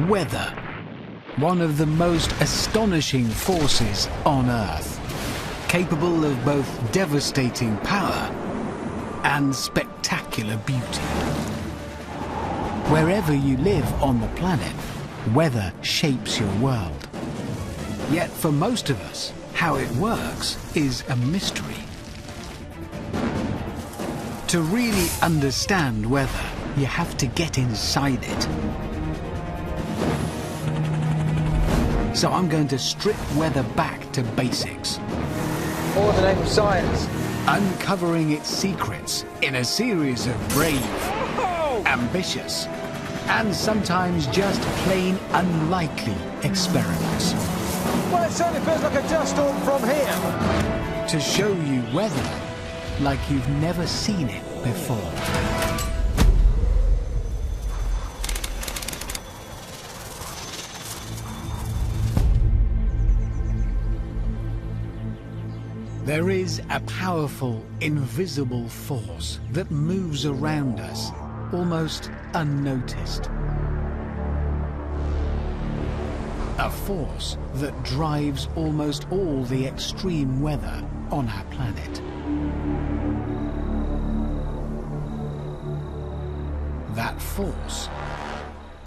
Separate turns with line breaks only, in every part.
Weather. One of the most astonishing forces on Earth, capable of both devastating power and spectacular beauty. Wherever you live on the planet, weather shapes your world. Yet for most of us, how it works is a mystery. To really understand weather, you have to get inside it. So I'm going to strip weather back to basics.
All in the name of science.
Uncovering its secrets in a series of brave, ambitious, and sometimes just plain unlikely experiments.
Well, it certainly feels like a dust storm from here.
To show you weather like you've never seen it before. There is a powerful, invisible force that moves around us, almost unnoticed. A force that drives almost all the extreme weather on our planet. That force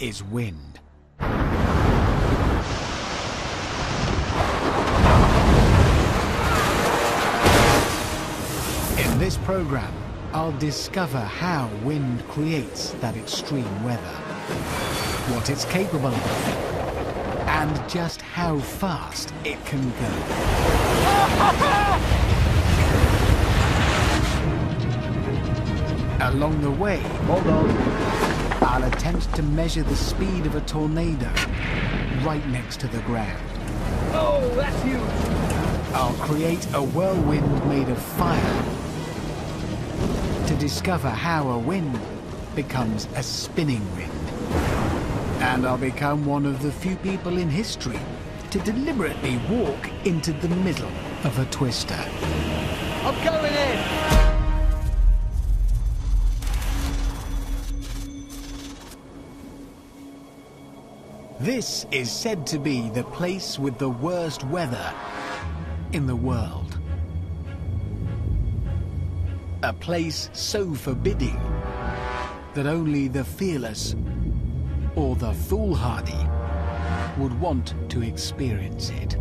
is wind. In this program, I'll discover how wind creates that extreme weather, what it's capable of, and just how fast it can go. Along the way, I'll attempt to measure the speed of a tornado right next to the ground.
Oh, that's huge.
I'll create a whirlwind made of fire to discover how a wind becomes a spinning wind. And I'll become one of the few people in history to deliberately walk into the middle of a twister.
I'm going in.
This is said to be the place with the worst weather in the world. A place so forbidding that only the fearless or the foolhardy would want to experience it.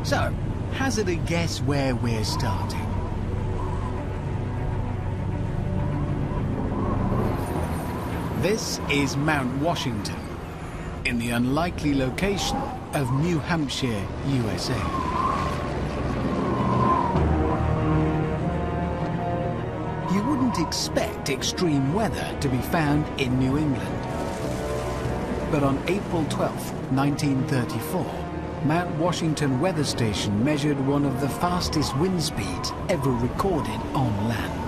So, hazard a guess where we're starting. This is Mount Washington, in the unlikely location of New Hampshire, USA. You wouldn't expect extreme weather to be found in New England. But on April 12, 1934, Mount Washington Weather Station measured one of the fastest wind speeds ever recorded on land.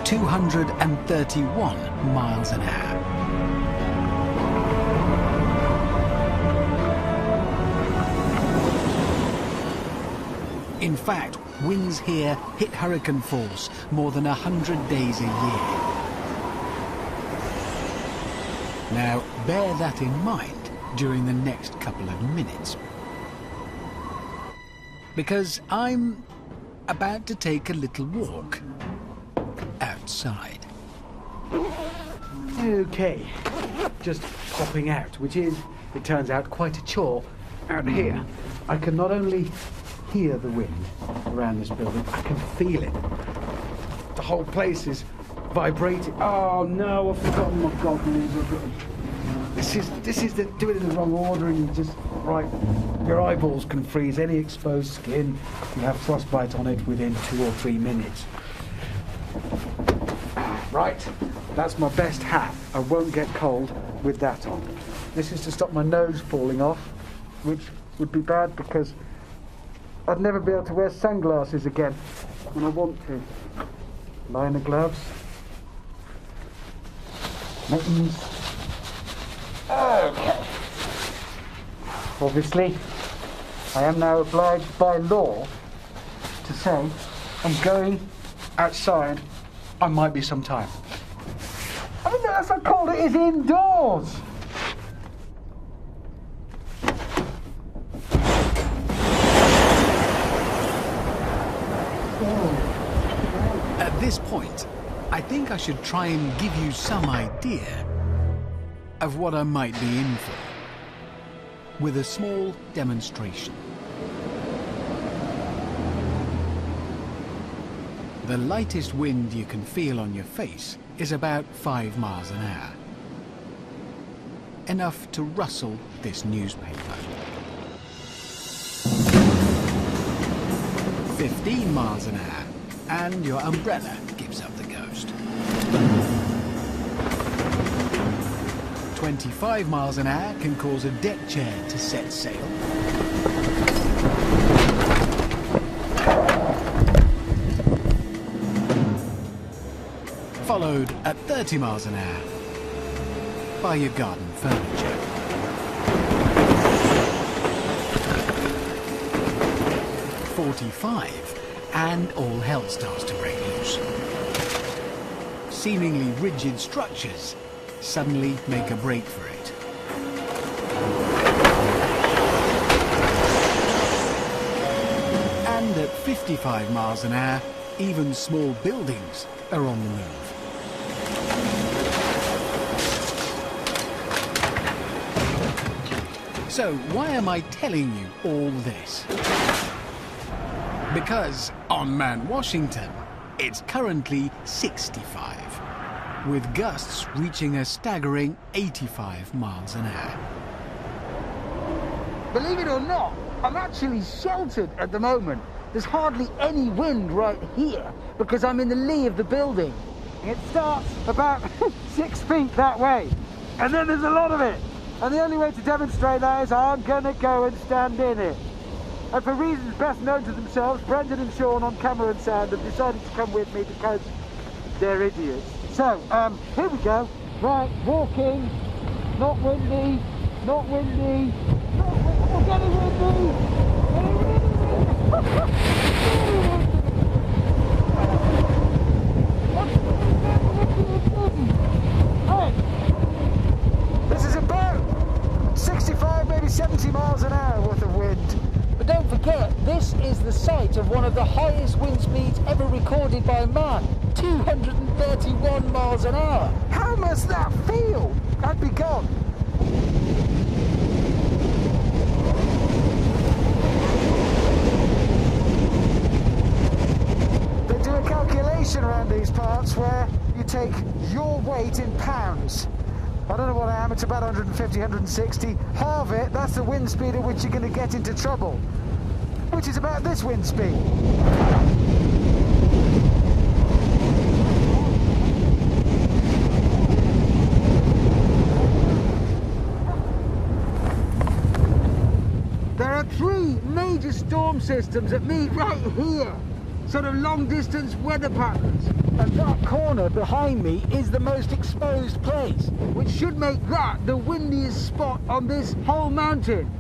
231 miles an hour. In fact, winds here hit hurricane force more than 100 days a year. Now, bear that in mind during the next couple of minutes. Because I'm about to take a little walk outside.
Okay, just popping out, which is, it turns out, quite a chore out here. I can not only hear the wind around this building, I can feel it. The whole place is vibrating. Oh no, I've forgotten my goggles. This is do it in the wrong order, and you just, right, your eyeballs can freeze. Any exposed skin, you have frostbite on it within 2 or 3 minutes. Right, that's my best hat. I won't get cold with that on. This is to stop my nose falling off, which would be bad because I'd never be able to wear sunglasses again when I want to. Liner gloves. Mittens. Okay. Obviously, I am now obliged by law to say I'm going outside. I might be some time. I mean, that's what I called it, is indoors.
At this point, I think I should try and give you some idea of what I might be in for, with a small demonstration. The lightest wind you can feel on your face is about 5 miles an hour. Enough to rustle this newspaper. 15 miles an hour, and your umbrella gives up the ghost. 25 miles an hour can cause a deck chair to set sail. Followed at 30 miles an hour by your garden furniture. 45, and all hell starts to break loose. Seemingly rigid structures suddenly make a break for it. And at 55 miles an hour, even small buildings are on the move. So why am I telling you all this? Because on Mount Washington, it's currently 65, with gusts reaching a staggering 85 miles an hour.
Believe it or not, I'm actually sheltered at the moment. There's hardly any wind right here because I'm in the lee of the building. It starts about 6 feet that way, and then there's a lot of it. And the only way to demonstrate that is I'm gonna go and stand in it. And for reasons best known to themselves, Brendan and Sean on camera and sound have decided to come with me because they're idiots. So, here we go. Right, walking, not windy, not windy, not windy, oh, getting windy, Hey, this is about 65, maybe 70 miles an hour worth of wind. But don't forget, this is the site of one of the highest wind speeds ever recorded by man, 231 miles an hour. How must that feel? I'd be gone. They do a calculation around these parts where you take your weight in pounds. I don't know what I am, it's about 150, 160. Halve it, that's the wind speed at which you're going to get into trouble, which is about this wind speed. There are 3 major storm systems that meet right here. Sort of long-distance weather patterns. And that corner behind me is the most exposed place, which should make that the windiest spot on this whole mountain.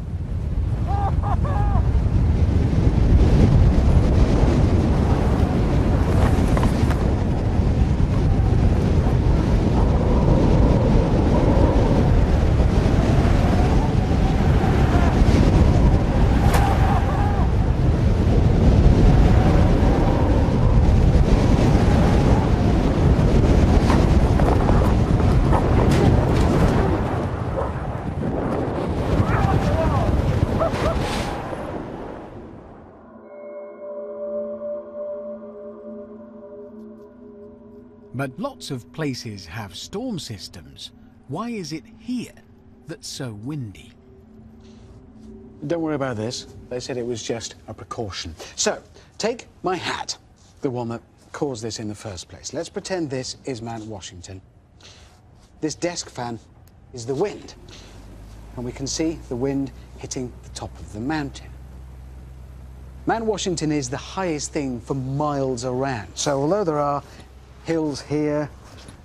But lots of places have storm systems. Why is it here that's so windy?
Don't worry about this. They said it was just a precaution. So, take my hat, the one that caused this in the first place. Let's pretend this is Mount Washington. This desk fan is the wind. And we can see the wind hitting the top of the mountain. Mount Washington is the highest thing for miles around. So although there are hills here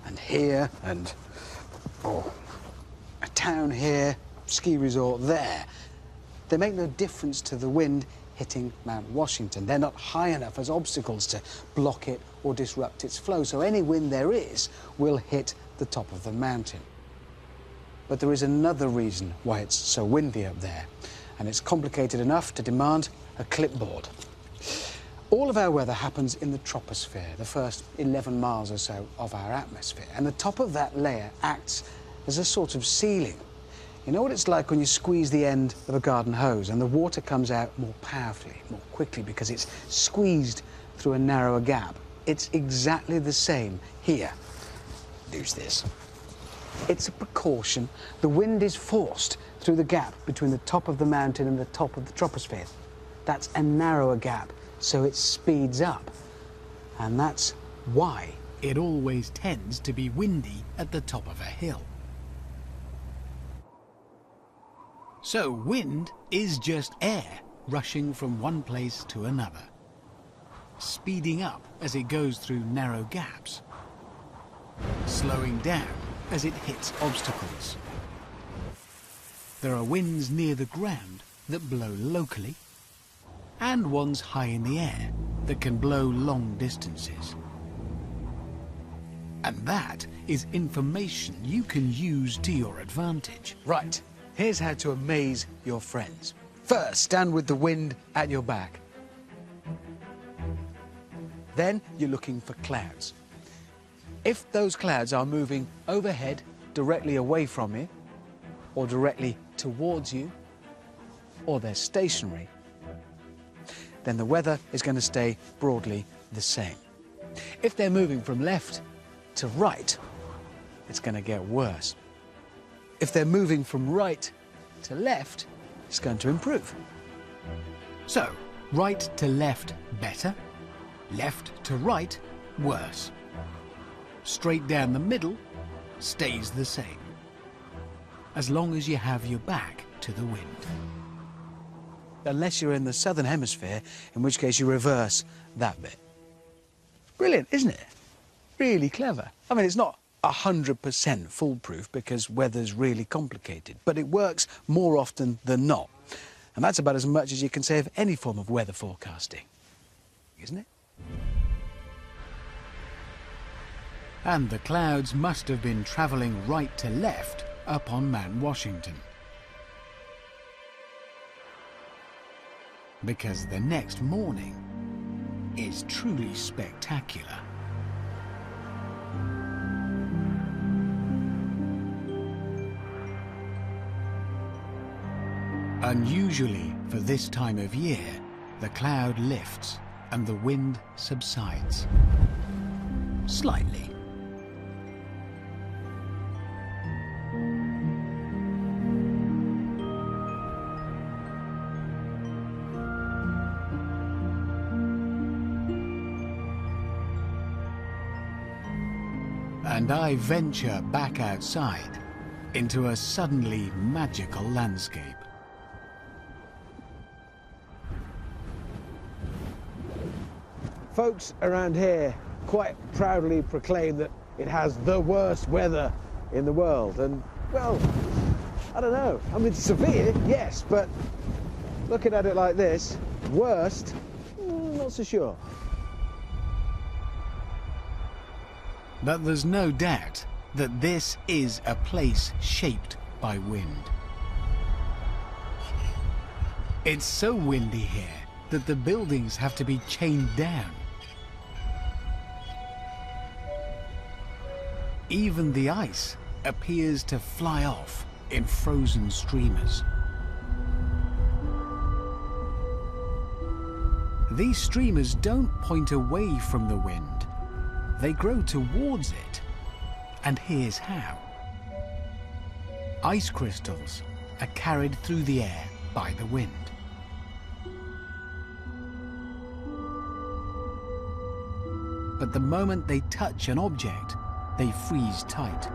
and a town here, ski resort there, they make no difference to the wind
hitting Mount Washington. They're not high enough as obstacles to block it or disrupt its flow, so any wind there is will hit the top of the mountain. But there is another reason why it's so windy up there, and it's complicated enough to demand a clipboard. All of our weather happens in the troposphere, the first 11 miles or so of our atmosphere, and the top of that layer acts as a sort of ceiling. You know what it's like when you squeeze the end of a garden hose and the water comes out more powerfully, more quickly, because it's squeezed through a narrower gap? It's exactly the same here. Use this. It's a precaution. The wind is forced through the gap between the top of the mountain and the top of the troposphere. That's a narrower gap, so it speeds up. And that's why
It always tends to be windy at the top of a hill. So wind is just air rushing from one place to another, speeding up as it goes through narrow gaps, slowing down as it hits obstacles. There are winds near the ground that blow locally, and ones high in the air that can blow long distances. And that is information you can use to your advantage.
Right, here's how to amaze your friends. First, stand with the wind at your back. Then you're looking for clouds. If those clouds are moving overhead, directly away from you, or directly towards you, or they're stationary, then the weather is going to stay broadly the same. If they're moving from left to right, it's going to get worse. If they're moving from right to left, it's going to improve.
So, right to left, better. Left to right, worse. Straight down the middle, stays the same. As long as you have your back to the wind.
Unless you're in the southern hemisphere, in which case you reverse that bit. Brilliant, isn't it? Really clever. I mean, it's not 100% foolproof because weather's really complicated, but it works more often than not. And that's about as much as you can say of any form of weather forecasting, isn't it?
And the clouds must have been travelling right to left up on Mount Washington. Because the next morning is truly spectacular. Unusually for this time of year, the cloud lifts and the wind subsides. Slightly. And I venture back outside into a suddenly magical landscape.
Folks around here quite proudly proclaim that it has the worst weather in the world. And, well, I don't know. I mean, it's severe, yes, but looking at it like this, worst, not so sure.
But there's no doubt that this is a place shaped by wind. It's so windy here that the buildings have to be chained down. Even the ice appears to fly off in frozen streamers. These streamers don't point away from the wind. They grow towards it. And here's how. Ice crystals are carried through the air by the wind. But the moment they touch an object, they freeze tight.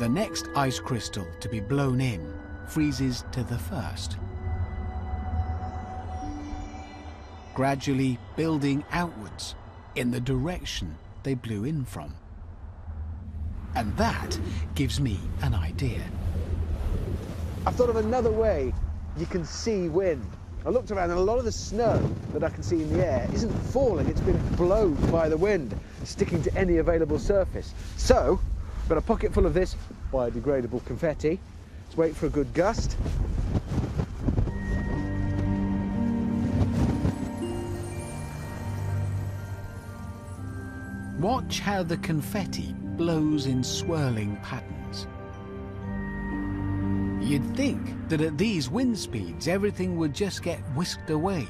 The next ice crystal to be blown in freezes to the first, gradually building outwards in the direction they blew in from. And that gives me an idea.
I've thought of another way you can see wind. I looked around and a lot of the snow that I can see in the air isn't falling, it's been blown by the wind, sticking to any available surface. So, I've got a pocket full of this biodegradable confetti. Let's wait for a good gust.
Watch how the confetti blows in swirling patterns. You'd think that at these wind speeds everything would just get whisked away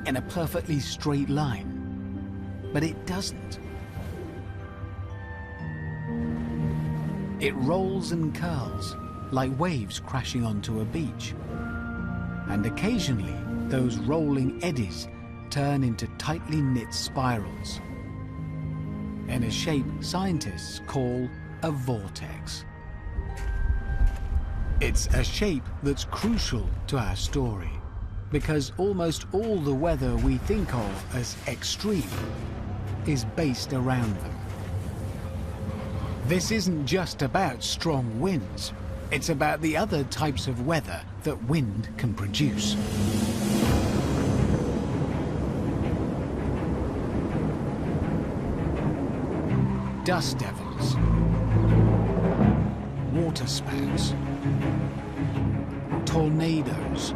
in a perfectly straight line, but it doesn't. It rolls and curls like waves crashing onto a beach, and occasionally those rolling eddies turn into tightly knit spirals in a shape scientists call a vortex. It's a shape that's crucial to our story, because almost all the weather we think of as extreme is based around them. This isn't just about strong winds, it's about the other types of weather that wind can produce. Dust devils, water spouts, tornadoes,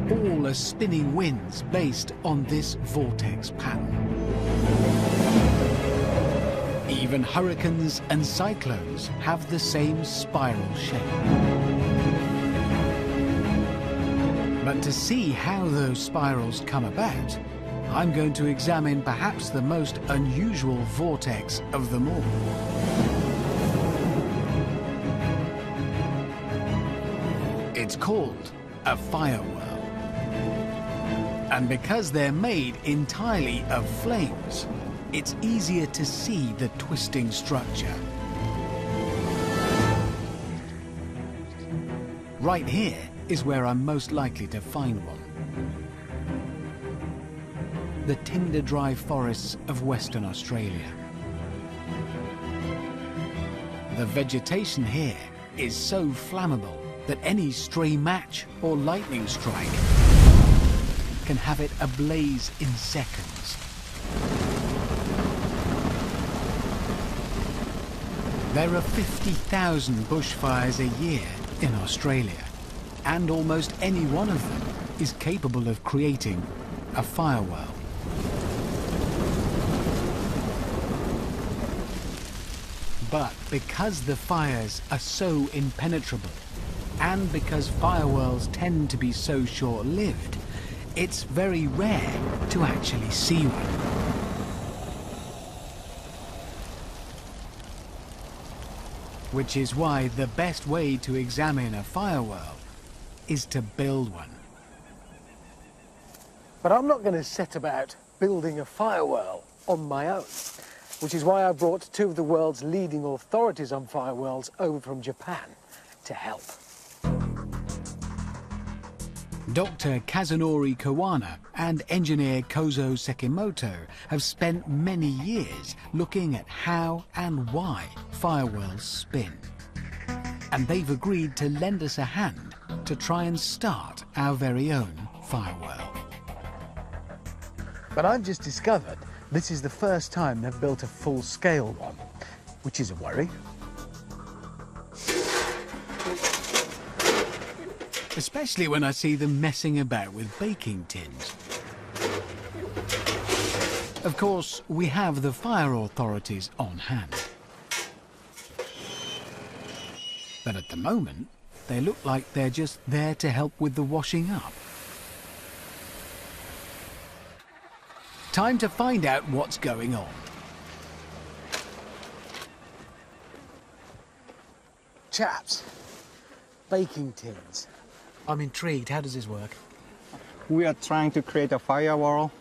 all are spinning winds based on this vortex pattern. Even hurricanes and cyclones have the same spiral shape. But to see how those spirals come about, I'm going to examine perhaps the most unusual vortex of them all. It's called a firewhirl. And because they're made entirely of flames, it's easier to see the twisting structure. Right here is where I'm most likely to find one. The tinder-dry forests of Western Australia. The vegetation here is so flammable that any stray match or lightning strike can have it ablaze in seconds. There are 50,000 bushfires a year in Australia, and almost any one of them is capable of creating a firewhirl. But because the fires are so impenetrable, and because firewhirls tend to be so short-lived, it's very rare to actually see one. Which is why the best way to examine a firewhirl is to build one.
But I'm not going to set about building a firewhirl on my own, which is why I brought two of the world's leading authorities on firewhirls over from Japan to help.
Dr. Kazunori Kawana and engineer Kozo Sekimoto have spent many years looking at how and why firewhirls spin. And they've agreed to lend us a hand to try and start our very own firewhirl.
But I've just discovered this is the first time they've built a full-scale one, which is a worry.
Especially when I see them messing about with baking tins. Of course, we have the fire authorities on hand. But at the moment, they look like they're just there to help with the washing up. Time to find out what's going on.
Chaps, baking tins. I'm intrigued. How does this work?
We are trying to create a firewall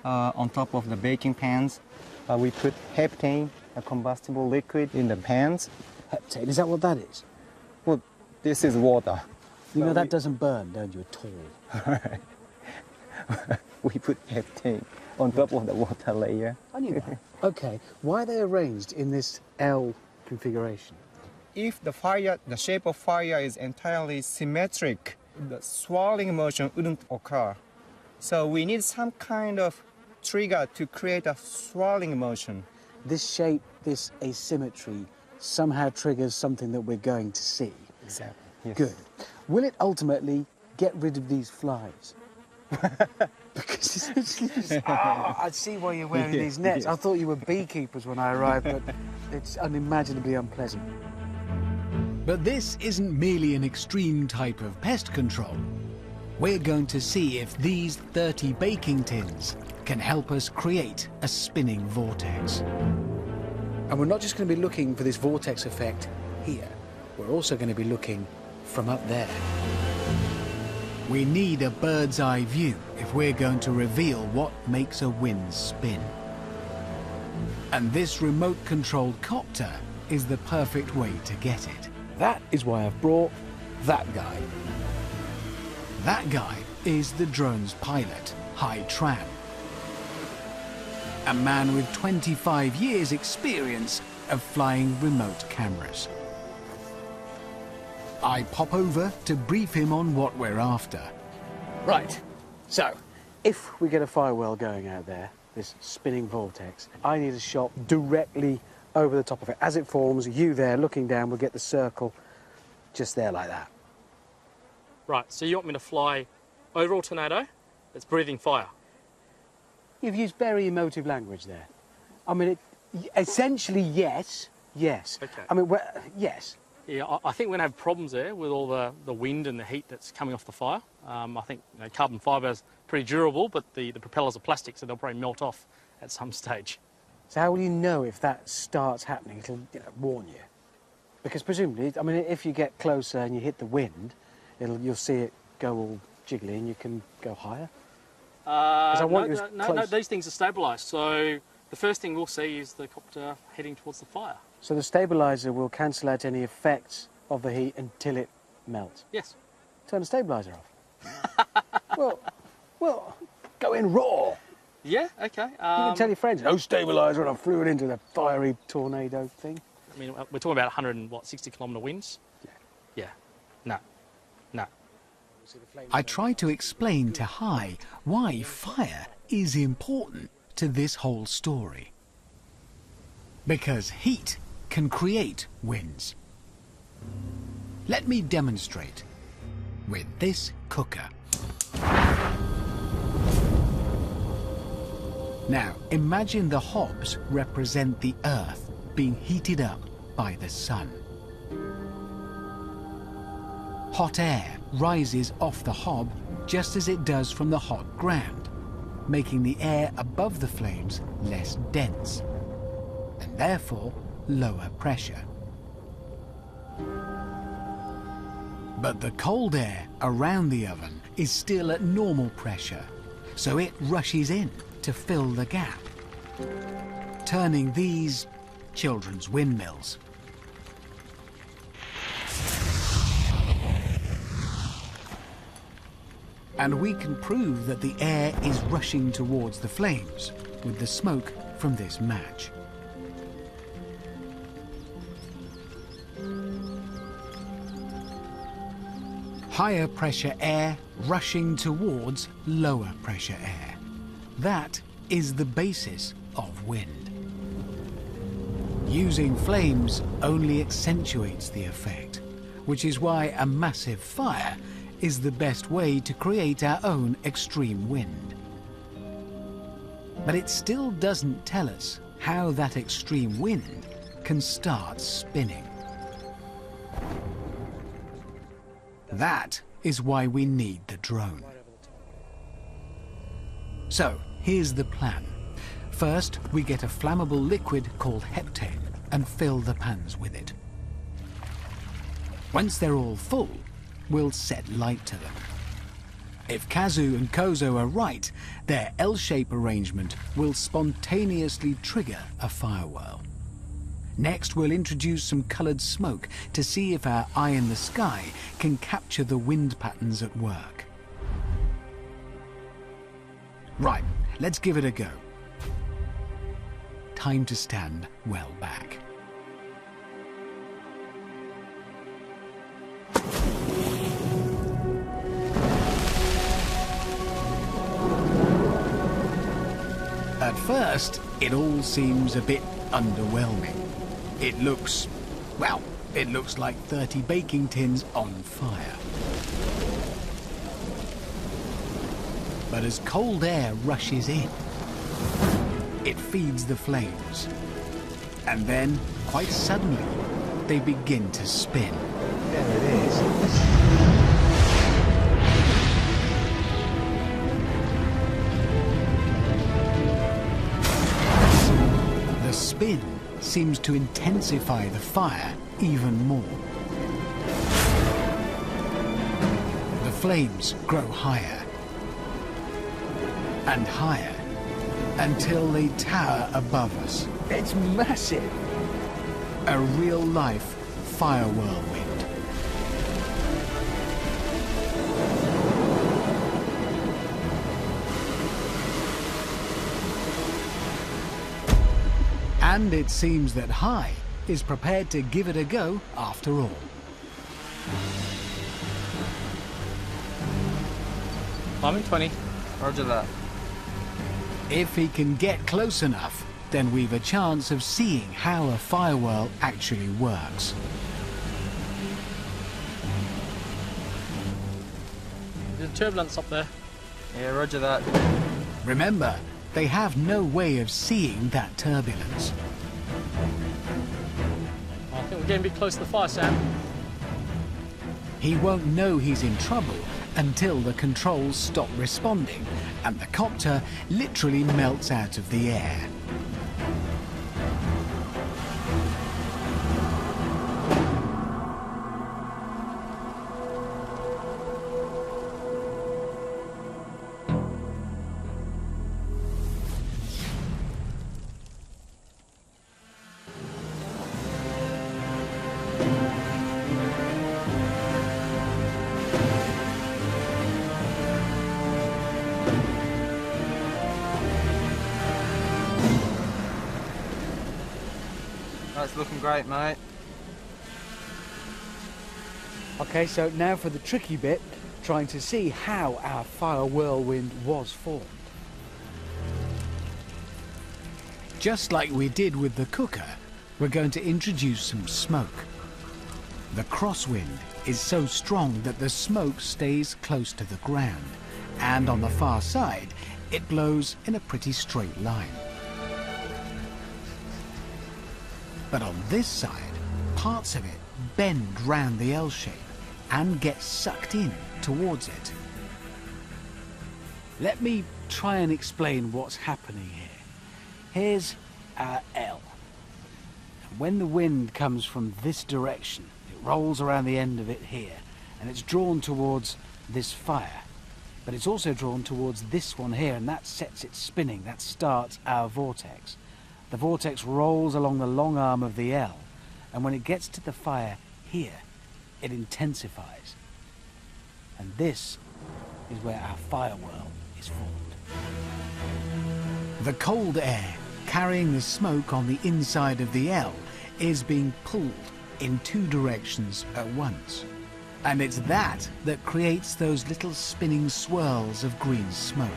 on top of the baking pans. We put heptane, a combustible liquid, in the pans.
Heptane, is that what that is?
Well, this is water.
You know that doesn't burn, don't you, at all?
We put heptane on top of the water layer.
I knew that. Okay, why are they arranged in this L configuration?
if the shape of fire is entirely symmetric, the swirling motion wouldn't occur. So we need some kind of trigger to create a swirling motion.
This shape, this asymmetry, somehow triggers something that we're going to see.
Exactly. Yes.
Good. Will it ultimately get rid of these flies? Because I see why you're wearing these nets. I thought you were beekeepers when I arrived, but it's unimaginably unpleasant.
But this isn't merely an extreme type of pest control. We're going to see if these 30 baking tins can help us create a spinning vortex.
And we're not just going to be looking for this vortex effect here. We're also going to be looking from up there.
We need a bird's eye view if we're going to reveal what makes a wind spin. And this remote-controlled copter is the perfect way to get it.
That is why I've brought that guy.
That guy is the drone's pilot, Hai Tran. A man with 25 years' experience of flying remote cameras. I pop over to brief him on what we're after.
Right, so if we get a firewall going out there, this spinning vortex, I need a shot directly over the top of it. As it forms, you there looking down will get the circle just there like that.
Right, so you want me to fly over a tornado that's breathing fire?
You've used very emotive language there. I mean, essentially, yes.
Okay.
I mean, yes.
Yeah, I think we're going to have problems there with all the wind and the heat that's coming off the fire. I think carbon fibre is pretty durable, but the propellers are plastic, so they'll probably melt off at some stage.
So how will you know if that starts happening? It'll warn you. Because presumably, I mean, if you get closer and you hit the wind, you'll see it go all jiggly and you can go higher.
No, these things are stabilised. So the first thing we'll see is the copter heading towards the fire.
So the stabiliser will cancel out any effects of the heat until it melts?
Yes.
Turn the stabiliser off? well, go in raw.
Yeah, okay.
You can tell your friends, no stabiliser, and I flew it into the fiery tornado thing.
I mean, we're talking about 160-kilometre winds? Yeah. No.
I try to explain to Hai why fire is important to this whole story. Because heat can create winds. Let me demonstrate with this cooker. Now, imagine the hobs represent the earth being heated up by the sun. Hot air rises off the hob just as it does from the hot ground, making the air above the flames less dense, and therefore lower pressure. But the cold air around the oven is still at normal pressure, so it rushes in to fill the gap, turning these children's windmills. And we can prove that the air is rushing towards the flames with the smoke from this match. Higher pressure air rushing towards lower pressure air. That is the basis of wind. Using flames only accentuates the effect, which is why a massive fire is the best way to create our own extreme wind. But it still doesn't tell us how that extreme wind can start spinning. That is why we need the drone. So, here's the plan. First, we get a flammable liquid called heptane and fill the pans with it. Once they're all full, we'll set light to them. If Kazu and Kozo are right, their L-shape arrangement will spontaneously trigger a firewhirl. Next, we'll introduce some coloured smoke to see if our eye in the sky can capture the wind patterns at work. Right, let's give it a go. Time to stand well back. first, it all seems a bit underwhelming. It looks, well, it looks like 30 baking tins on fire. But as cold air rushes in, it feeds the flames. And then, quite suddenly, they begin to spin.
There it is.
The spin seems to intensify the fire even more. The flames grow higher and higher until they tower above us.
It's massive.
A real-life fire whirlwind. And it seems that Hai is prepared to give it a go after all.
Climbing 20. Roger that.
If he can get close enough, then we've a chance of seeing how a fire whirl actually works.
There's turbulence up there.
Yeah, roger that.
Remember, they have no way of seeing that turbulence.
I think we're getting a bit close to the fire, Sam.
He won't know he's in trouble until the controls stop responding and the copter literally melts out of the air.
That's looking great, mate.
Okay, so now for the tricky bit, trying to see how our fire whirlwind was formed.
Just like we did with the cooker, we're going to introduce some smoke. The crosswind is so strong that the smoke stays close to the ground, and on the far side, it blows in a pretty straight line. But on this side, parts of it bend round the L shape and get sucked in towards it. Let me try and explain what's happening here. Here's our L. And when the wind comes from this direction, it rolls around the end of it here, and it's drawn towards this fire. But it's also drawn towards this one here, and that sets it spinning. That starts our vortex. The vortex rolls along the long arm of the L, and when it gets to the fire here, it intensifies. And this is where our fire whirl is formed. The cold air carrying the smoke on the inside of the L is being pulled in two directions at once. And it's that that creates those little spinning swirls of green smoke.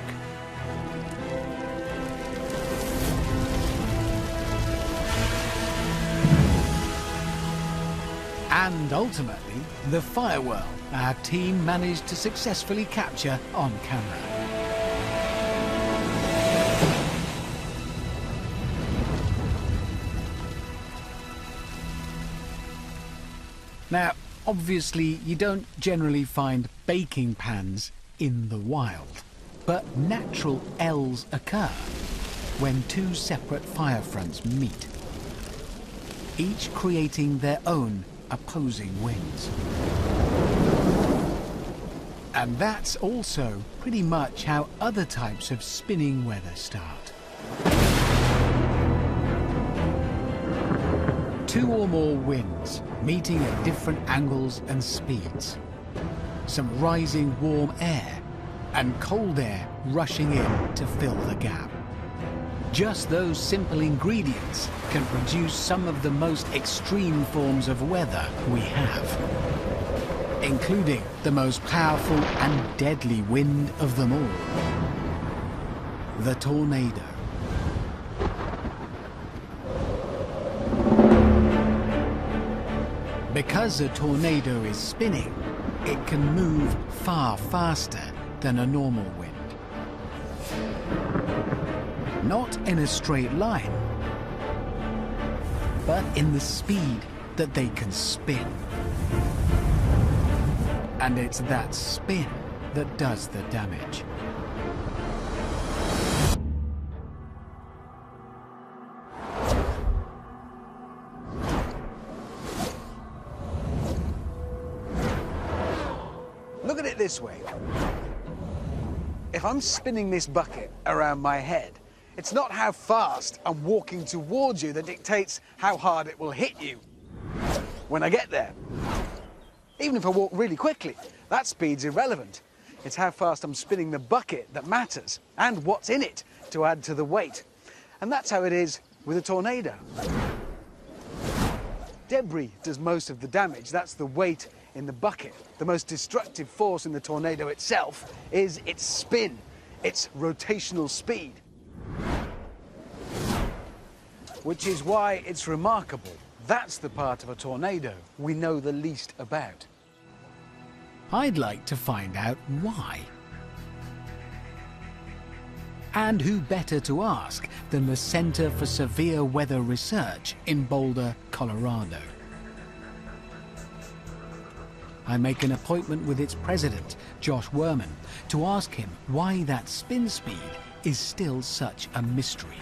And ultimately, the fire whirl our team managed to successfully capture on camera. Now, obviously, you don't generally find baking pans in the wild, but natural L's occur when two separate fire fronts meet, each creating their own opposing winds. And that's also pretty much how other types of spinning weather start. Two or more winds meeting at different angles and speeds. Some rising warm air and cold air rushing in to fill the gap. Just those simple ingredients can produce some of the most extreme forms of weather we have, including the most powerful and deadly wind of them all, the tornado. Because a tornado is spinning, it can move far faster than a normal wind. Not in a straight line, but in the speed that they can spin. And it's that spin that does the damage.
Look at it this way. If I'm spinning this bucket around my head, it's not how fast I'm walking towards you that dictates how hard it will hit you when I get there. Even if I walk really quickly, that speed's irrelevant. It's how fast I'm spinning the bucket that matters, and what's in it to add to the weight. And that's how it is with a tornado. Debris does most of the damage. That's the weight in the bucket. The most destructive force in the tornado itself is its spin, its rotational speed. Which is why it's remarkable. That's the part of a tornado we know the least about.
I'd like to find out why. And who better to ask than the Center for Severe Weather Research in Boulder, Colorado. I make an appointment with its president, Josh Werman, to ask him why that spin speed is still such a mystery.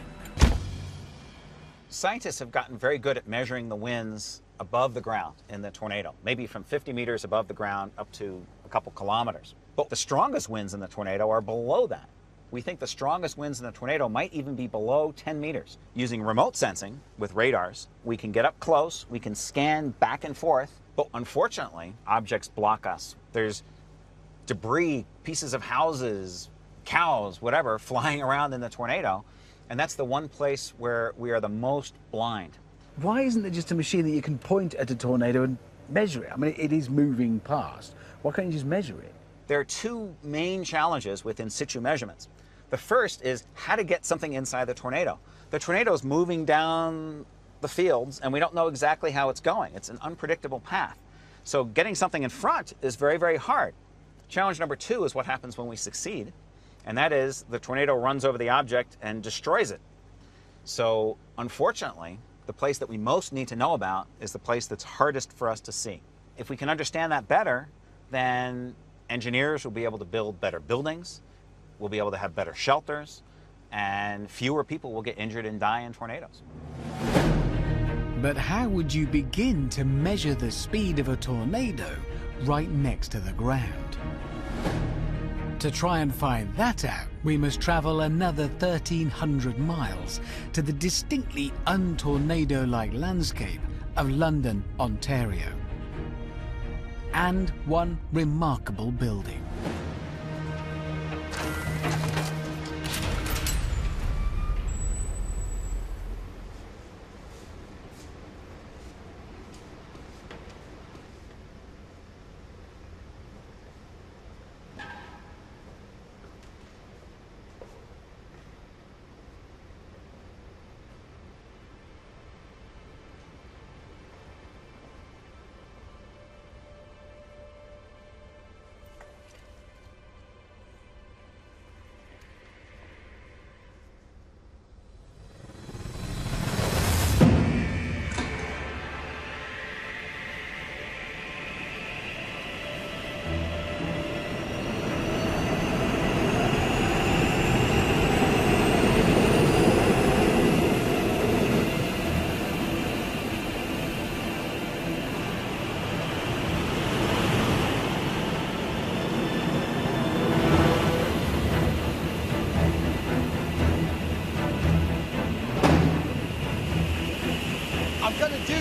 Scientists have gotten very good at measuring the winds above the ground in the tornado, maybe from 50 meters above the ground up to a couple kilometers. But the strongest winds in the tornado are below that. We think the strongest winds in the tornado might even be below 10 meters. Using remote sensing with radars, we can get up close, we can scan back and forth, but unfortunately, objects block us. There's debris, pieces of houses, cows, whatever, flying around in the tornado, and that's the one place where we are the most blind.
Why isn't there just a machine that you can point at a tornado and measure it? I mean, it is moving past. Why can't you just measure it?
There are two main challenges with in situ measurements. The first is how to get something inside the tornado. The tornado is moving down the fields, and we don't know exactly how it's going. It's an unpredictable path. So getting something in front is very, very hard. Challenge number two is what happens when we succeed, and that is the tornado runs over the object and destroys it. So unfortunately, the place that we most need to know about is the place that's hardest for us to see. If we can understand that better, then engineers will be able to build better buildings, we'll be able to have better shelters, and fewer people will get injured and die in tornadoes.
But how would you begin to measure the speed of a tornado right next to the ground? To try and find that out, we must travel another 1,300 miles to the distinctly un-tornado-like landscape of London, Ontario. And one remarkable building.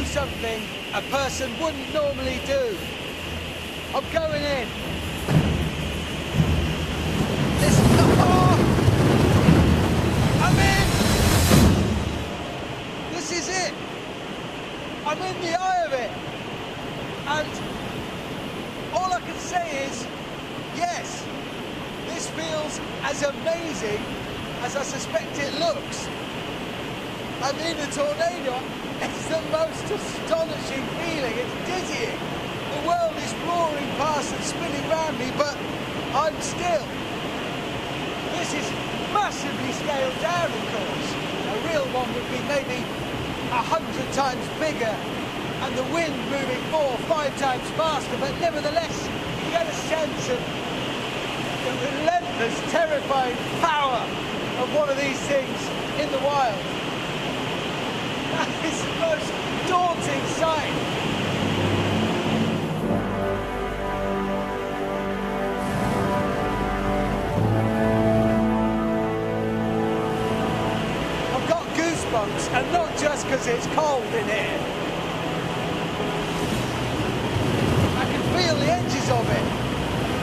Something a person wouldn't normally do. I'm going in. Listen, oh! I'm in! This is it. I'm in the eye of it. And all I can say is, yes, this feels as amazing as I suspect it looks. I'm in a tornado. It's the most astonishing feeling. It's dizzying. fast and spinning round me, but I'm still. This is massively scaled down, of course. A real one would be maybe 100 times bigger and the wind moving 4 or 5 times faster, but nevertheless, you get a sense of the relentless, terrifying power of one of these things in the wild. That is the most daunting sight. I've got goosebumps, and not just because it's cold in here. I can feel the edges of it,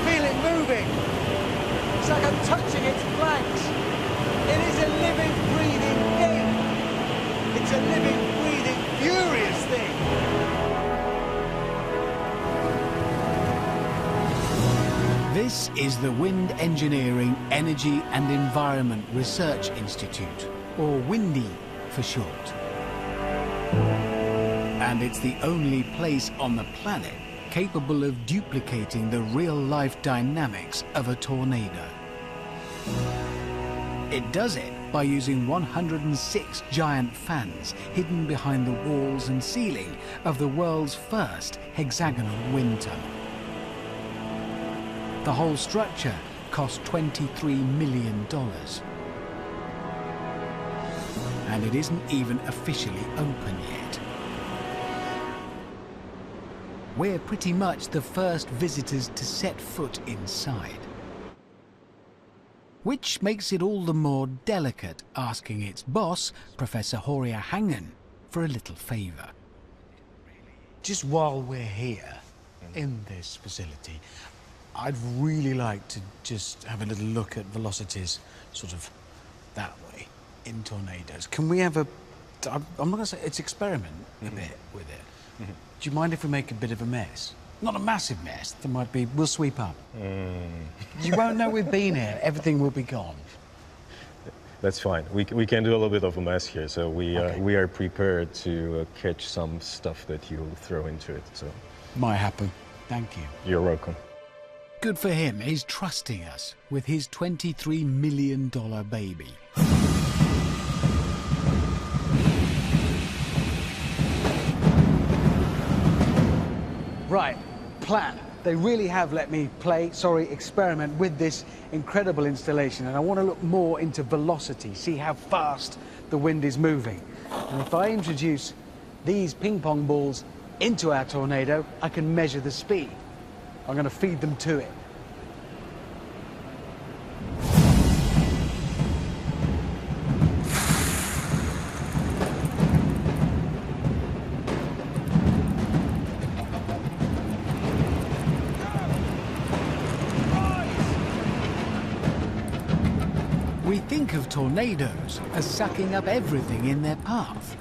feel it moving. It's like I'm touching its flanks. It is a living, breathing thing. It's a living, breathing, furious thing.
This is the Wind Engineering, Energy and Environment Research Institute, or WINDY for short. And it's the only place on the planet capable of duplicating the real-life dynamics of a tornado. It does it by using 106 giant fans hidden behind the walls and ceiling of the world's first hexagonal wind tunnel. The whole structure cost $23 million. And it isn't even officially open yet. We're pretty much the first visitors to set foot inside. Which makes it all the more delicate asking its boss, Professor Horia Hangen, for a little favour. Just while we're here, in this facility, I'd really like to just have a little look at velocities sort of that way, in tornadoes. Can we have a... I'm not going to say it's experiment a bit with it. Do you mind if we make a bit of a mess? Not a massive mess. There might be... We'll sweep up. You won't know we've been here. Everything will be gone.
That's fine. We can do a little bit of a mess here, so we are prepared to catch some stuff that you throw into it. So
Might happen. Thank you.
you're welcome.
Good for him. He's trusting us with his $23 million baby.
Right, plan. They really have let me experiment with this incredible installation, and I want to look more into velocity, see how fast the wind is moving. And if I introduce these ping pong balls into our tornado, I can measure the speed. I'm going to feed them to it.
We think of tornadoes as sucking up everything in their path.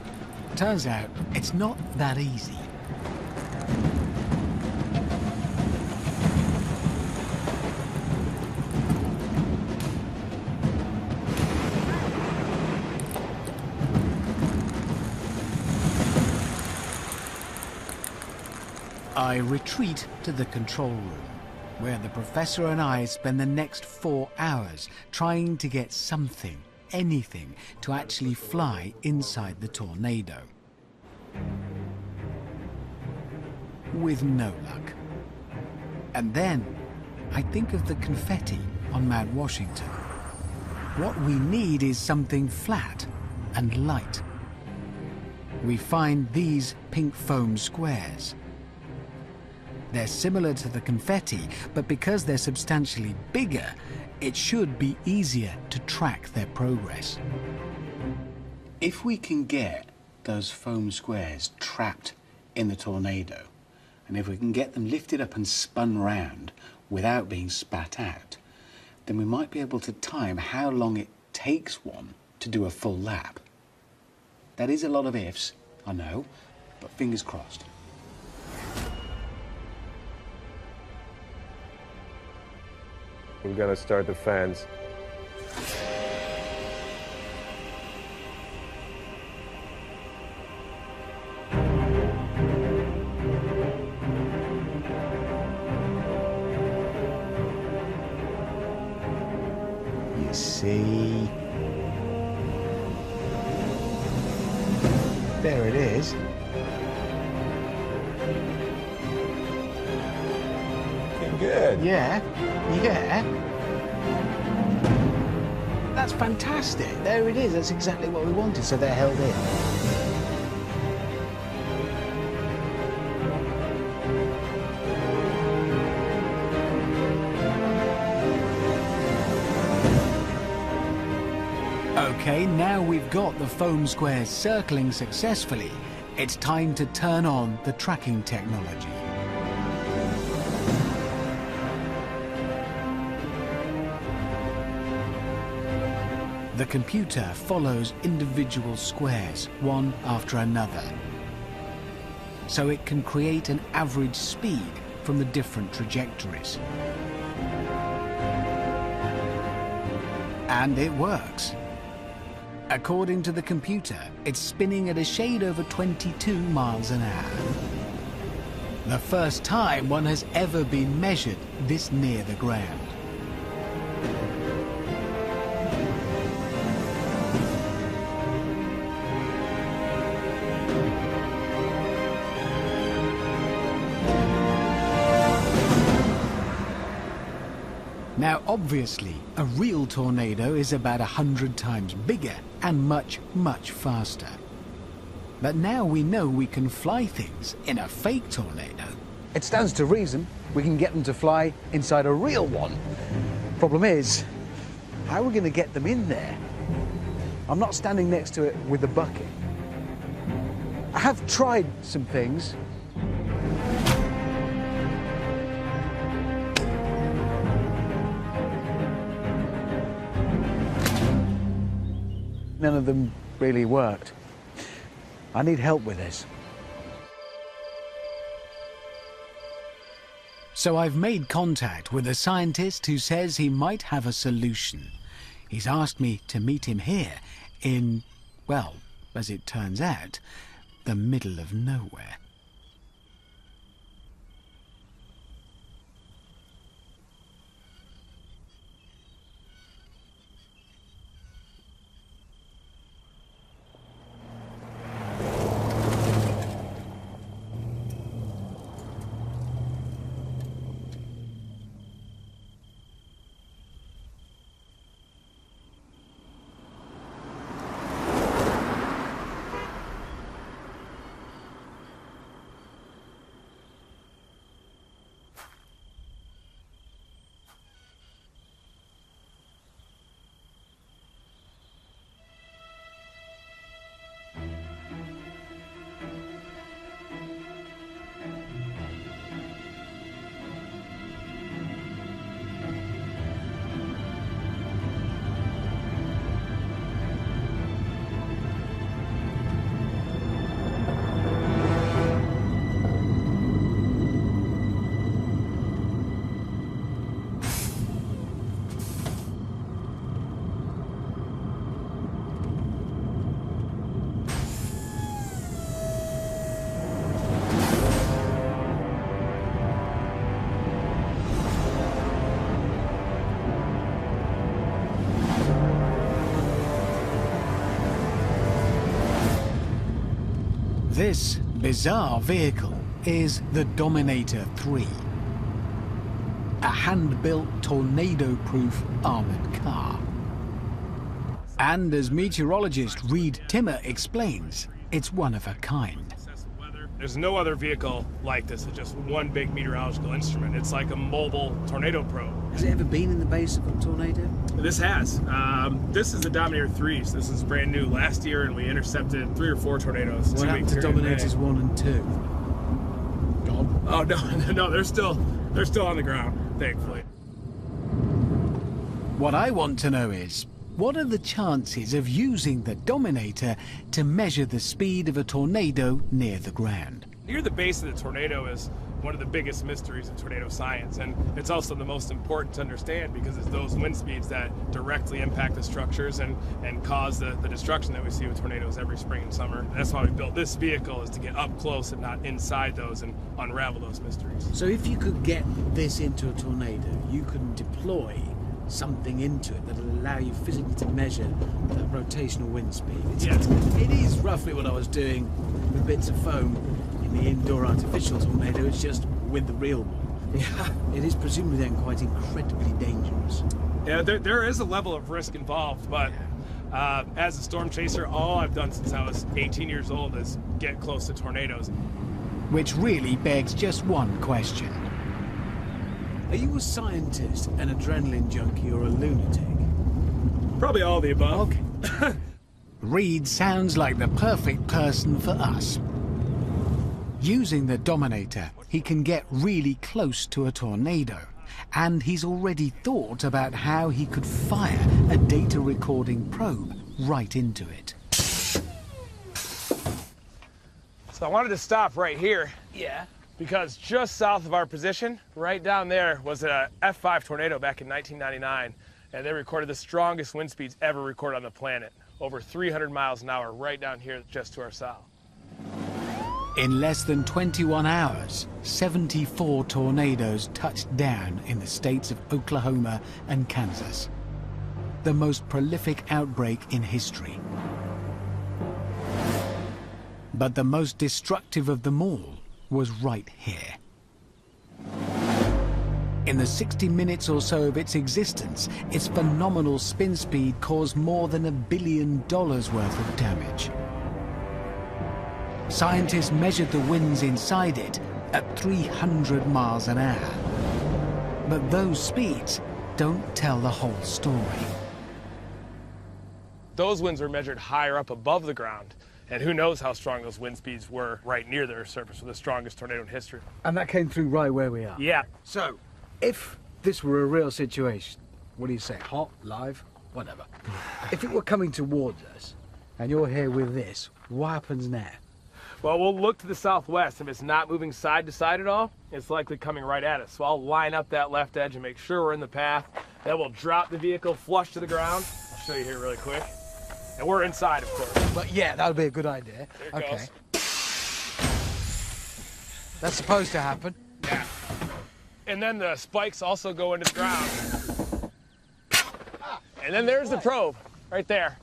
Turns out it's not that easy. I retreat to the control room, where the professor and I spend the next 4 hours trying to get something, anything, to actually fly inside the tornado. With no luck. And then I think of the confetti on Mount Washington. What we need is something flat and light. We find these pink foam squares. They're similar to the confetti, but because they're substantially bigger, it should be easier to track their progress. If we can get those foam squares trapped in the tornado, and if we can get them lifted up and spun round without being spat out, then we might be able to time how long it takes one to do a full lap. That is a lot of ifs, I know, but fingers crossed.
We're gonna start the fans.
it see? There it is.
Good.
Yeah, yeah. That's fantastic. There it is. That's exactly what we wanted. So they're held in. Okay, now we've got the foam squares circling successfully, it's time to turn on the tracking technology. The computer follows individual squares, one after another, so it can create an average speed from the different trajectories. And it works. According to the computer, it's spinning at a shade over 22 miles an hour. The first time one has ever been measured this near the ground. Now, obviously, a real tornado is about 100 times bigger and much, much faster. But now we know we can fly things in a fake tornado.
It stands to reason we can get them to fly inside a real one. Problem is, how are we going to get them in there? I'm not standing next to it with a bucket. I have tried some things. None of them really worked. I need help with this.
So I've made contact with a scientist who says he might have a solution. He's asked me to meet him here in, well, as it turns out, the middle of nowhere. This bizarre vehicle is the Dominator 3, a hand-built tornado-proof armoured car. And as meteorologist Reed Timmer explains, it's one of a kind.
There's no other vehicle like this. It's just one big meteorological instrument. It's like a mobile tornado probe.
Has it ever been in the base of a tornado?
This has. This is the Dominator 3, so this is brand new last year, and we intercepted 3 or 4 tornadoes.
What happened to Dominators 1 and 2?
Gone. Oh, no, they're still on the ground, thankfully.
What I want to know is, what are the chances of using the Dominator to measure the speed of a tornado near the ground?
Near the base of the tornado is one of the biggest mysteries of tornado science, and it's also the most important to understand because it's those wind speeds that directly impact the structures and cause the destruction that we see with tornadoes every spring and summer. That's why we built this vehicle, is to get up close and not inside those and unravel those mysteries.
So if you could get this into a tornado, you can deploy something into it that'll allow you physically to measure that rotational wind speed.
Yeah.
It is roughly what I was doing with bits of foam in the indoor artificial tornado. It's just with the real one.
Yeah.
It is presumably then quite incredibly dangerous.
Yeah, there is a level of risk involved, but as a storm chaser, all I've done since I was 18 years old is get close to tornadoes.
Which really begs just one question.
Are you a scientist, an adrenaline junkie, or a lunatic?
Probably all of the above.
Okay.
Reed sounds like the perfect person for us. Using the Dominator, he can get really close to a tornado, and he's already thought about how he could fire a data recording probe right into it.
So I wanted to stop right here.
Yeah.
Because just south of our position, right down there, was a F5 tornado back in 1999, and they recorded the strongest wind speeds ever recorded on the planet, over 300 miles an hour, right down here just to our south.
In less than 21 hours, 74 tornadoes touched down in the states of Oklahoma and Kansas. The most prolific outbreak in history. But the most destructive of them all was right here. In the 60 minutes or so of its existence, its phenomenal spin speed caused more than $1 billion worth of damage. Scientists measured the winds inside it at 300 miles an hour. But those speeds don't tell the whole story.
Those winds were measured higher up above the ground, and who knows how strong those wind speeds were right near the Earth's surface, with the strongest tornado in history.
And that came through right where we are.
Yeah.
So, if this were a real situation, what do you say? Hot, live, whatever. If it were coming towards us, and you're here with this, what happens now?
Well, we'll look to the southwest. If it's not moving side to side at all, it's likely coming right at us. So I'll line up that left edge and make sure we're in the path. Then we'll drop the vehicle flush to the ground. I'll show you here really quick. And we're inside, of course.
But yeah, that would be a good idea.
There it goes.
That's supposed to happen.
Yeah. And then the spikes also go into the ground. And then there's the probe, right there.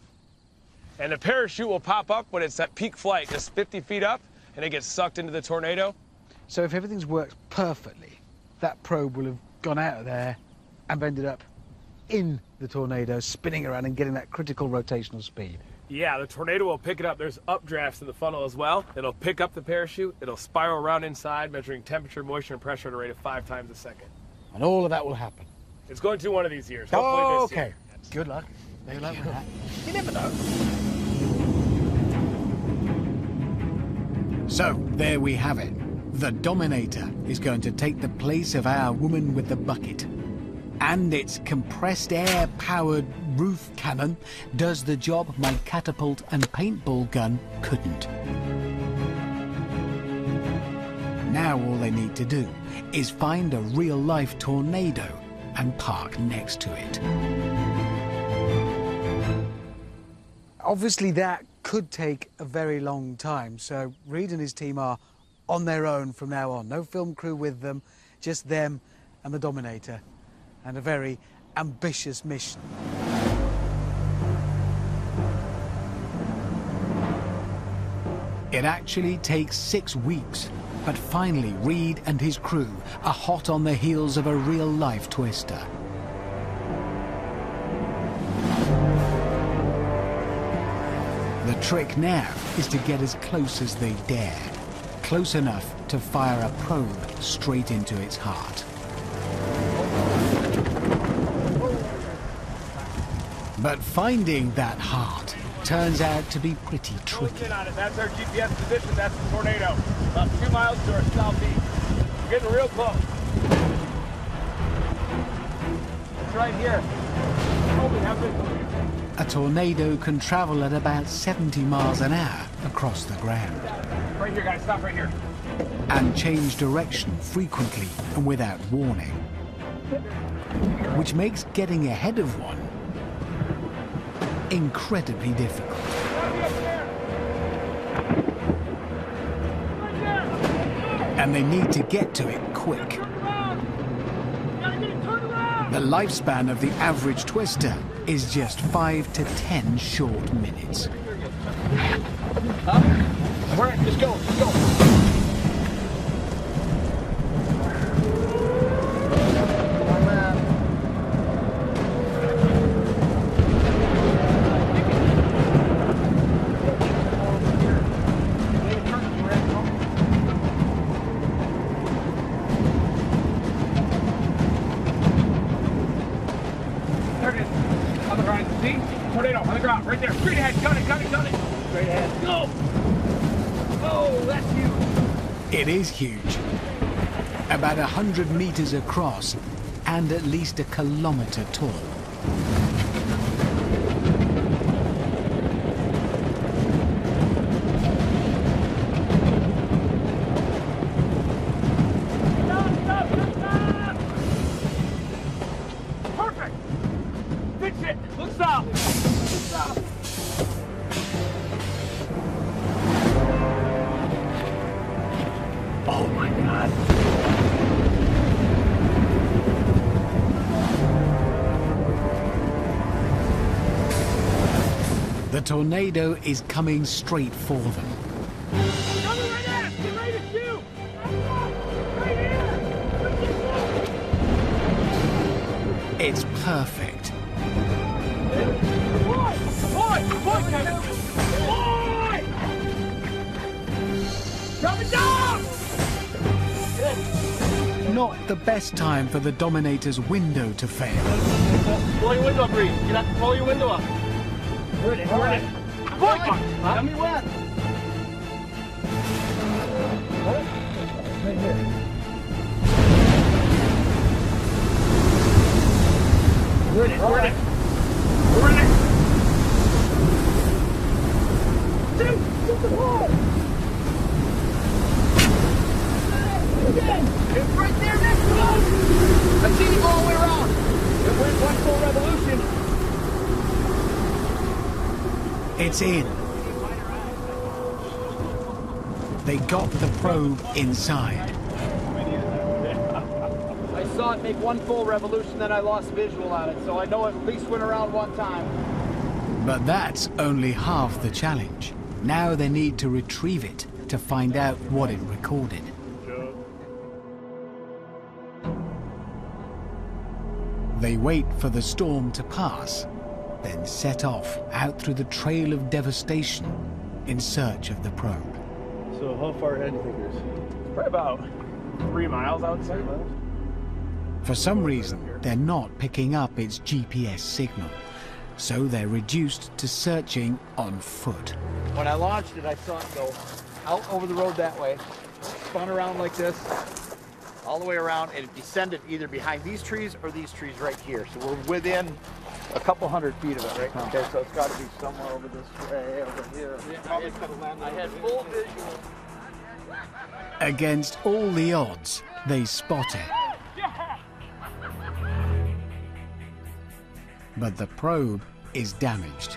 And the parachute will pop up when it's at peak flight, just 50 feet up, and it gets sucked into the tornado.
So if everything's worked perfectly, that probe will have gone out of there and ended up in the tornado, spinning around and getting that critical rotational speed.
Yeah, the tornado will pick it up. There's updrafts in the funnel as well. It'll pick up the parachute, it'll spiral around inside, measuring temperature, moisture, and pressure at a rate of 5 times a second.
And all of that will happen.
It's going to one of these years. Hopefully this year.
Good luck. Good luck with that. You never know.
So, there we have it. The Dominator is going to take the place of our woman with the bucket. And its compressed air-powered roof cannon does the job my catapult and paintball gun couldn't. Now all they need to do is find a real-life tornado and park next to it.
Obviously that could take a very long time, so Reed and his team are on their own from now on. No film crew with them, just them and the Dominator, and a very ambitious mission.
It actually takes 6 weeks, but finally Reed and his crew are hot on the heels of a real-life twister. The trick now is to get as close as they dare, close enough to fire a probe straight into its heart. But finding that heart turns out to be pretty tricky.
In on it. That's our GPS position. That's the tornado. About 2 miles to our southeast. We're getting real close. It's right here. Oh, we have this.
A tornado can travel at about 70 miles an hour across the ground.
Right here, guys. Stop right here.
And change direction frequently and without warning. Which makes getting ahead of one incredibly difficult. And they need to get to it quick. The lifespan of the average twister is just 5 to 10 short minutes.
All right, let's go, let's go.
Tornado on the ground, right there. Straight ahead, gun it, gun it, gun it. Straight ahead, go! Oh, that's huge.
It is huge. About 100 meters across and at least a kilometer tall.
Perfect! Fix it! Look south! Look south!
Oh my God.
The tornado is coming straight for them.
Coming right at us! Get ready to shoot! Right here!
It's perfect.
Boy! Boy! Boy, Kevin! Boy! Drop it down!
Not the best time for the Dominator's window to fail.
Roll your window up, Reed. Get up, roll your window up.
Where'd it? Where'd it? Boy! Tell me when! Right here. Where'd it? Where'd it? Where'd it? Shoot the ball! It's right there next to us! I seen him all the way around! It went one full revolution!
It's in. They got the probe inside.
I saw it make one full revolution, then I lost visual on it, so I know it at least went around one time.
But that's only half the challenge. Now they need to retrieve it to find out what it recorded. They wait for the storm to pass, then set off out through the trail of devastation in search of the probe.
So how far ahead do you think it is? Probably about 3 miles, I would say.
For some reason, they're not picking up its GPS signal, so they're reduced to searching on foot.
When I launched it, I saw it go out over the road that way, spun around like this, all the way around, and it descended either behind these trees or these trees right here. So we're within a couple 100 feet of it right now. Okay, so it's got to be somewhere over this way, over here. I had full visual.
Against all the odds, they spot it. But the probe is damaged.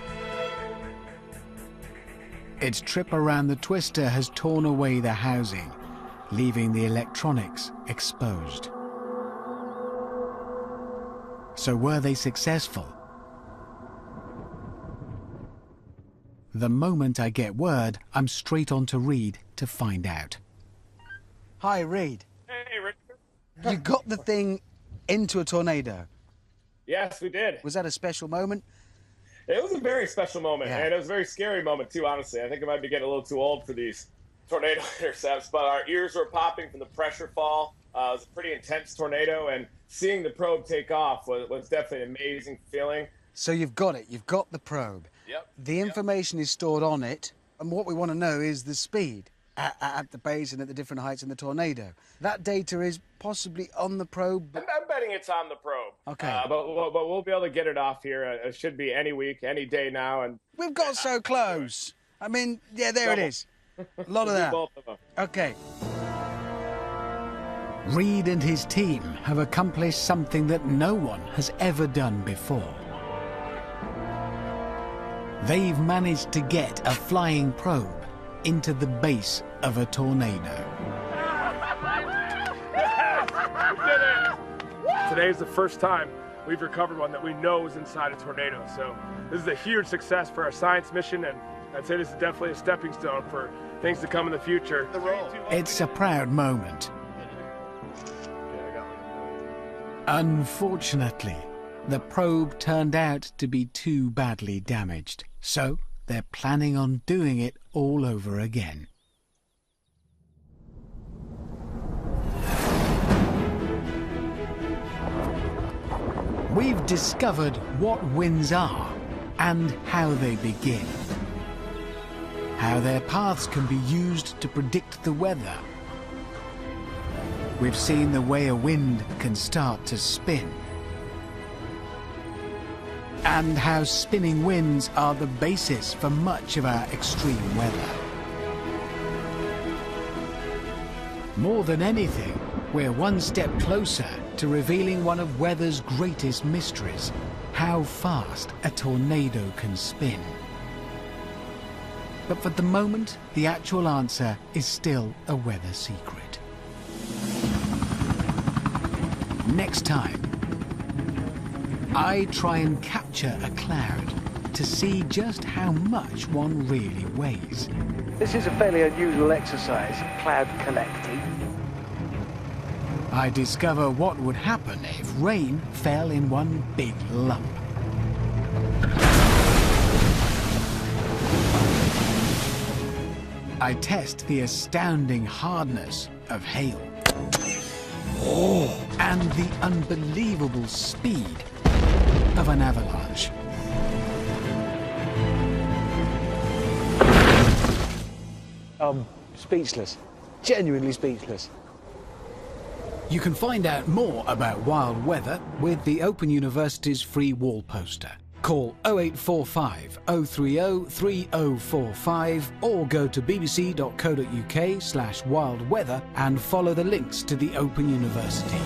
Its trip around the twister has torn away the housing, leaving the electronics exposed. So were they successful? The moment I get word, I'm straight on to Reed to find out.
Hi, Reed.
Hey, Richard.
You got the thing into a tornado.
Yes, we did.
Was that a special moment?
It was a very special moment,
Yeah.
and it was a very scary moment, too, honestly. I think I might be getting a little too old for these tornado intercepts, but our ears were popping from the pressure fall. It was a pretty intense tornado, and seeing the probe take off was definitely an amazing feeling.
So you've got it. You've got the probe.
Yep.
The information is stored on it, and what we want to know is the speed at the base and at the different heights in the tornado. That data is possibly on the probe.
I'm betting it's on the probe.
Okay.
But we'll be able to get it off here. It should be any week, any day now. And
We've got so close. I mean, yeah, there it is. A lot of that.
both of them.
Okay.
Reed and his team have accomplished something that no one has ever done before. They've managed to get a flying probe into the base of a tornado.
Today is the first time we've recovered one that we know is inside a tornado. So this is a huge success for our science mission, and I'd say this is definitely a stepping stone for things to come in the future.
It's a proud moment. Unfortunately, the probe turned out to be too badly damaged, so they're planning on doing it all over again. We've discovered what winds are and how they begin, how their paths can be used to predict the weather. We've seen the way a wind can start to spin, and how spinning winds are the basis for much of our extreme weather. More than anything, we're one step closer to revealing one of weather's greatest mysteries: how fast a tornado can spin. But for the moment, the actual answer is still a weather secret. Next time, I try and capture a cloud to see just how much one really weighs.
This is a fairly unusual exercise, cloud collecting.
I discover what would happen if rain fell in one big lump. I test the astounding hardness of hail and the unbelievable speed of an avalanche.
I'm speechless, genuinely speechless.
You can find out more about wild weather with the Open University's free wall poster. Call 0845 030 3045 or go to bbc.co.uk/wildweather and follow the links to the Open University.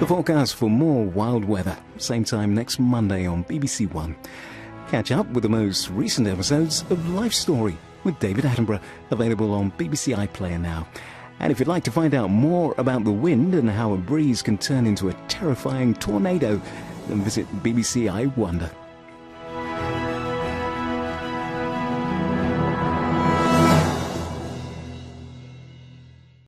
The forecast for more wild weather, same time next Monday on BBC One. Catch up with the most recent episodes of Life Story with David Attenborough, available on BBC iPlayer now. And if you'd like to find out more about the wind and how a breeze can turn into a terrifying tornado, then visit BBC I Wonder.